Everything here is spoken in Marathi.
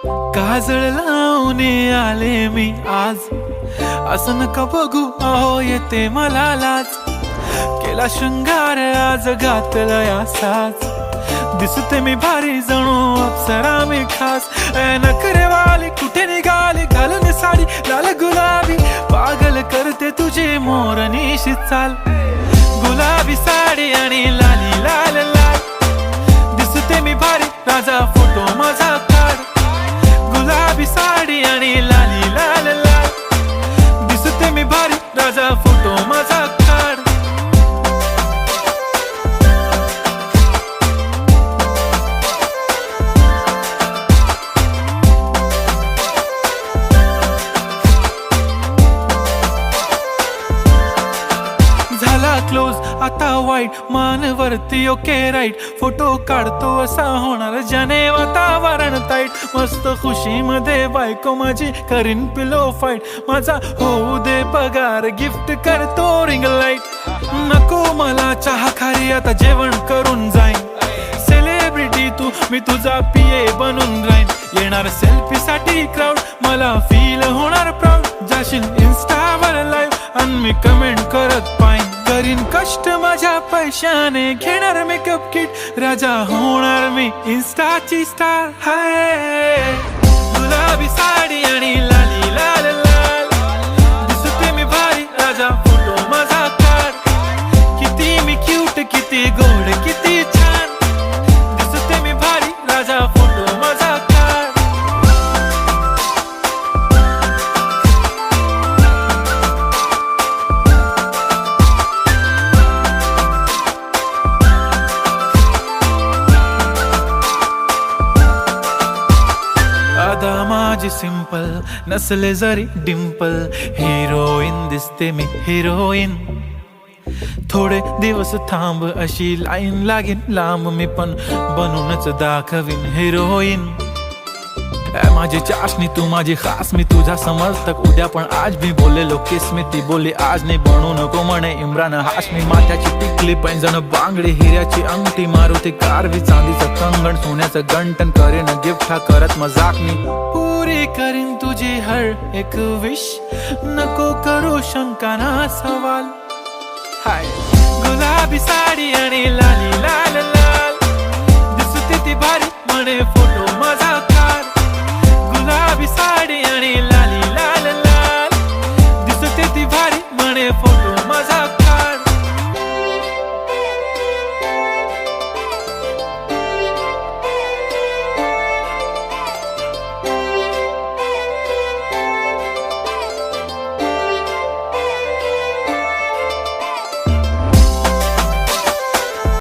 काजळ लावून आले मी आज, असं नका बघू अहो येते मला लाज. केला शृंगार आज घातला साज, दिसते मी भारी जणू अप्सरा मी खास. नखरे वाली कुठे निघाली घालून साडी लाल गुलाबी, पागल करते तुझे मोरनीशी चाल. गुलाबी साडी आणि लाली लाल लाल, दिसते मी भारी राजा फोटो माझा काढ. गुलाबी साडी आणि लाली लाल लाल, दिसते मी भारी राजा फोटो माझा काढ. झाला क्लोज आता वाईट, मान वरती ओके राईट. फोटो काढतो असा होणार ज्याने वातावरण ताईट. मस्त खुशी मध्ये बायको माझी करीन पिलो फाईट. माझा होऊ दे पगार गिफ्ट करतो रिंग लाईट. नको मला चहा खारी आता जेवण करून जाईन. सेलिब्रिटी तू मी तुझा पिये बनून राहीन. येणार सेल्फी साठी क्राऊड मला फील होणार प्राऊड. जाशील इन्स्टावर लाईव्ह आणि मी कमेंट करत पाईन. करीन कष्ट माझ्या पैशाने घेणार मेकअप किट. राजा होणार मी इन्स्टाची स्टार. हाय गुलाबी साडी आणि लाली लाल लाल, दिसते मी भारी राजा फोटो माझा काढ. किती मी क्यूट किती गोड किती छान, दिसते मी भारी राजा फोटो माझा काढ. आदा माझी सिंपल नसले जरी डिंपल, हिरोईन दिसते मी हिरोईन. थोडे दिवस थांब अशी लाईन लागेल लांब, मी पण बनूनच दाखवीन हिरोईन. माझी चाशनी तू माझी खास, मी तुझा समर्थक उद्या पण आज मी बोललेलो किस मी. ती बोलली आज नाही बनू नको म्हणे इम्रान हाशमी. माथ्याची टिकली पैंजण बांगडी हिऱ्याची अंगठी, मारुती कारवी चांदीचं कंगण सोन्याचं गंटन. करेन गिफ्ट हा करत मजाक मी, पुरी करीन तुझी हर एक विश. नको करू शंका ना सवाल. हाय गुलाबी साडी आणि लाली लाल लाल, दिसते ती भारी म्हणे फोटो माझा काढ. गुलाबी साडी आणि लाली लाल लाल, दिसते ती भारी म्हणे फोटो माझा